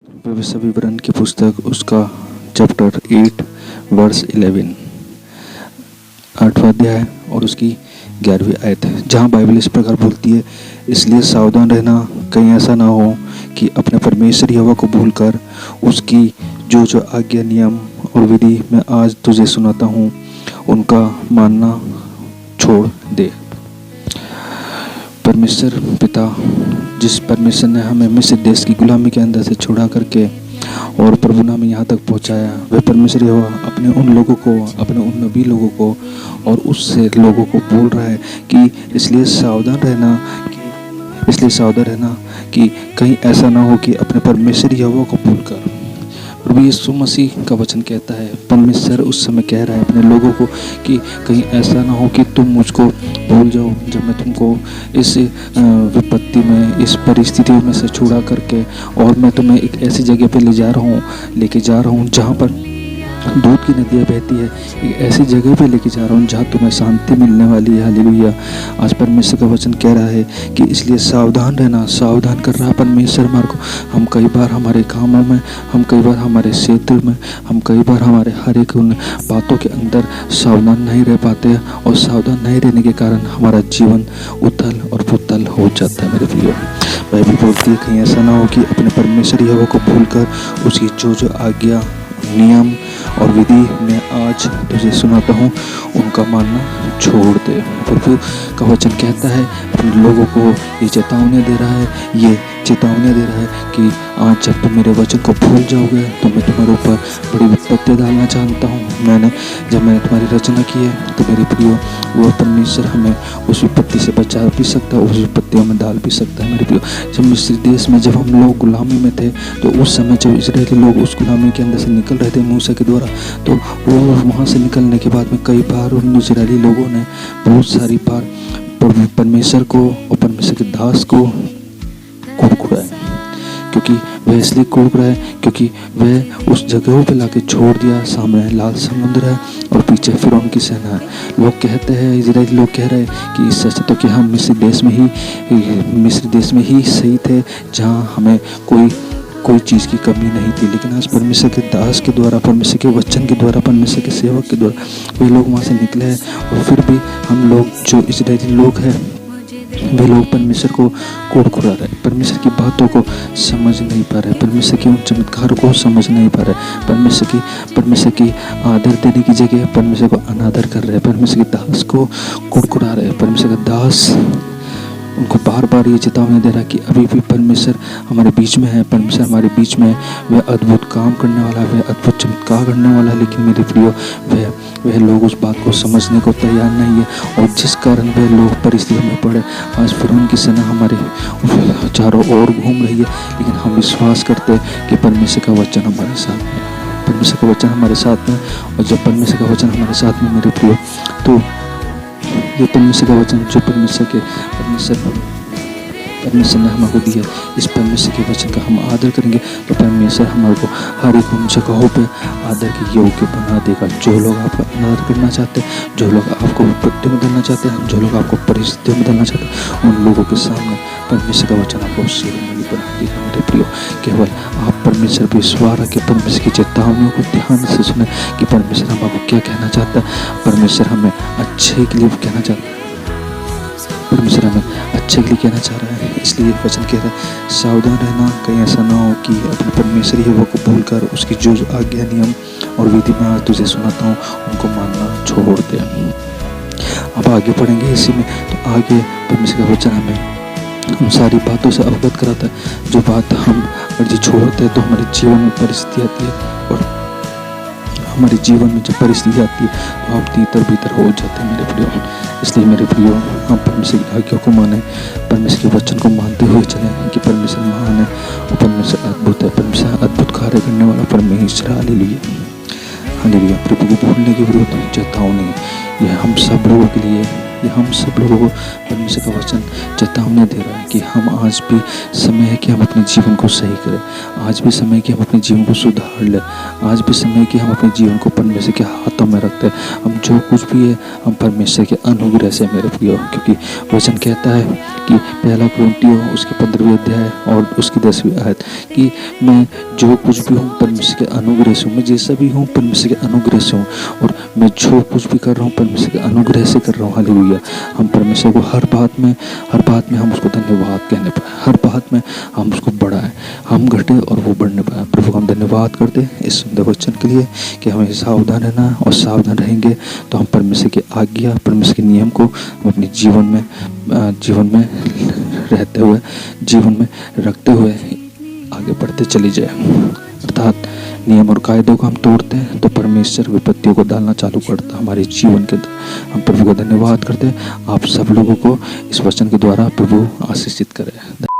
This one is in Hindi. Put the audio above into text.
भविष्य विवरण की पुस्तक उसका चैप्टर 8 वर्स 11 8वां अध्याय और उसकी 11वीं आयत है, जहाँ बाइबल इस प्रकार बोलती है, इसलिए सावधान रहना, कहीं ऐसा ना हो कि अपने परमेश्वर यहोवा को भूलकर उसकी जो आज्ञा, नियम और विधि मैं आज तुझे सुनाता हूँ उनका मानना छोड़ दे। परमेश्वर पिता, जिस परमेश्वर ने हमें मिस्र देश की गुलामी के अंदर से छुड़ा करके और प्रभु ने हमें यहाँ तक पहुँचाया, वह परमेश्वर यहोवा अपने उन लोगों को, अपने उन नबी लोगों को और उससे लोगों को बोल रहा है कि इसलिए सावधान रहना कि कहीं ऐसा ना हो कि अपने परमेश्वर यहोवा को भूलकर। प्रभु यीशु मसीह का वचन कहता है, परमेश्वर उस समय कह रहा है अपने लोगों को कि कहीं ऐसा ना हो कि तुम मुझको भूल जाओ जब मैं तुमको इस विपत्ति में, इस परिस्थिति में से छुड़ा करके और मैं तुम्हें एक ऐसी जगह पे लेके जा रहा हूँ जहाँ पर दूध की नदियाँ बहती है, एक ऐसी जगह पे लेके जा रहा हूँ जहाँ तुम्हें शांति मिलने वाली है। हालेलुया। आज परमेश्वर का वचन कह रहा है कि इसलिए सावधान रहना, सावधान कर रहा है परमेश्वर हमारे को। हम कई बार हमारे कामों में, हम कई बार हमारे क्षेत्र में, हम कई बार हमारे हर एक उन बातों के अंदर सावधान नहीं रह पाते और सावधान नहीं रहने के कारण हमारा जीवन उथल और पुथल हो जाता है। मेरे प्रियो, बाइबल बोलती है कहीं ऐसा ना हो कि अपने परमेश्वर यहोवा को भूलकर उसकी जो आज्ञा, नियम और विधि मैं आज तुझे सुनाता हूँ उनका मानना छोड़ दे। प्रभु का वचन कहता है अपने लोगों को ये चेतावनी दे रहा है कि आज जब तुम मेरे वचन को भूल जाओगे तो मैं तुम्हारे ऊपर बड़ी विपत्ति डालना चाहता हूँ। जब मैंने तुम्हारी रचना की है तो मेरे प्रियो, वो परमेश्वर हमें उस विपत्ति से बचा भी सकता है, उस विपत्तियों में डाल भी सकता है। मेरे प्रियो, जब मिस्र देश में जब हम लोग गुलामी में थे तो उस समय जब इजरायली लोग उस गुलामी के अंदर से निकल रहे थे मूसा के द्वारा, तो वो वहाँ से निकलने के बाद में कई बार उन इजरायली लोगों ने बहुत सारी बार परमेश्वर को और परमेश्वर के दास को कुड़कुड़ाया, क्योंकि वह इसलिए कुड़कुड़ा है क्योंकि वह उस जगहों पे लाके छोड़ दिया। सामने लाल समुद्र है और पीछे फिरौन की सेना है। लोग कहते हैं, इजरायली लोग कह रहे हैं कि सच तो कि हम मिस्र देश में ही सही थे जहाँ हमें कोई चीज़ की कमी नहीं थी। लेकिन आज परमेश्वर के दास के द्वारा, परमेश्वर के वचन के द्वारा, परमेश्वर के सेवक के द्वारा वे लोग वहाँ से निकले हैं और फिर भी हम लोग जो इजरायली लोग हैं वे लोग परमेश्वर को कुड़कुड़ा रहे, परमेश्वर की बातों को समझ नहीं पा रहे, परमेश्वर के उन चमत्कारों को समझ नहीं पा रहे, परमेश्वर की आदर देने की जगह परमेश्वर को अनादर कर रहे हैं, परमेश्वर के दास को कुड़कुड़ा रहे। परमेश्वर का दास उनको बार बार ये चेतावनी दे रहा है कि अभी भी परमेश्वर हमारे बीच में है, परमेश्वर हमारे बीच में है, वह अद्भुत काम करने वाला है, वह अद्भुत चमत्कार करने वाला है। लेकिन मेरे प्रियो, वह लोग उस बात को समझने को तैयार नहीं है और जिस कारण वह लोग परिस्थितियों में पड़े। आज फिरौन की सेना हमारे चारों ओर घूम रही है, लेकिन हम विश्वास करते हैं कि परमेश्वर का वचन हमारे साथ में, परमेश्वर का वचन हमारे साथ में। और जब परमेश्वर का वचन हमारे साथ में मेरे प्रियो, तो ये परमेश्वर का वचन जो परमेश्वर ने हमको दिया, इस परमेश्वर के वचन का हम आदर करेंगे तो परमेश्वर हमारे को हर एक उन जगहों पे आदर के योग्य बना देगा। जो लोग आपका अनादर करना चाहते हैं, जो लोग आपको विपत्ति में डालना चाहते हैं, जो लोग आपको परिस्थितियों में डालना चाहते हैं, उन लोगों के सामने परमेश्वर का वचन आपको शिरोमणि बना देगा। मेरे प्रियो, केवल आप परमेश्वर पर विश्वास रखें, परमेश्वर की चेतावनियों को ध्यान से सुने कि परमेश्वर हमको क्या कहना चाहता है। परमेश्वर हमें अच्छे के लिए कहना चाहता है, परमेश्वर हमें अच्छे के लिए कहना चाह रहा है। इसलिए वचन कह रहा है सावधान रहना, कहीं ऐसा ना हो कि अपने परमेश्वर यहोवा को भूलकर उसकी जो आज्ञा, नियम और विधि में आज तुझे सुनाता हूँ उनको मानना छोड़ दे। अब आगे पढ़ेंगे इसी में, तो आगे परमेश्वर का वचन हमें उन सारी बातों से अवगत कराता है जो बात हम अगर छोड़ते हैं तो हमारे जीवन में परिस्थिति आती है और हमारे जीवन में जब परिस्थिति आती है तो हम तीतर भीतर हो जाते हैं। मेरे प्रियो, इसलिए मेरे प्रियो, हम परमेश्वर की आज्ञा को माने, परमेश्वर के वचन को मानते हुए चलें कि परमेश्वर महान है और परमेश्वर अद्भुत है, परमेश्वर अद्भुत कार्य करने वाला परमेश्वर। Hallelujah, hallelujah. प्रभु को भूलने की विरोध चेतावनी, यह हम सब लोगों के लिए ये हम सब लोगों को परमेश्वर का वचन चेतावनी दे रहा है कि हम आज भी समय है कि हम अपने जीवन को सही करें, आज भी समय है कि हम अपने जीवन को सुधार लें, आज भी समय है कि हम अपने जीवन को परमेश्वर के हाथों में रखते हैं। हम जो कुछ भी है हम परमेश्वर के अनुग्रह से मेरे प्रियो, क्योंकि वचन कहता है कि पहला कुरिन्थियों उसके 15वें अध्याय और उसकी 10वीं आयत कि मैं जो कुछ भी हूँ परमेश्वर के अनुग्रह से हूँ, मैं जैसा भी हूँ परमेश्वर के अनुग्रह से हूँ, और मैं जो कुछ भी कर रहा हूँ परमेश्वर के अनुग्रह से कर रहा हूँ। हालेलुया। हम परमेश्वर को हर बात में हम उसको धन्यवाद कहने पाए, हर बात में हम उसको बढ़ाएं, हम घटे और वो बढ़ने पाए। प्रभु को हम धन्यवाद करते हैं इस सुंदर वचन के लिए कि हमें सावधान रहना, और सावधान रहेंगे तो हम परमेश्वर की आज्ञा, परमेश्वर के नियम को हम अपने जीवन में रहते हुए, जीवन में रखते हुए आगे बढ़ते चली जाए। अर्थात नियम और कायदों को हम तोड़ते हैं तो परमेश्वर विपत्तियों को डालना चालू करता है हमारे जीवन के अंदर। हम प्रभु को धन्यवाद करते हैं। आप सब लोगों को इस वचन के द्वारा प्रभु आशीषित करे।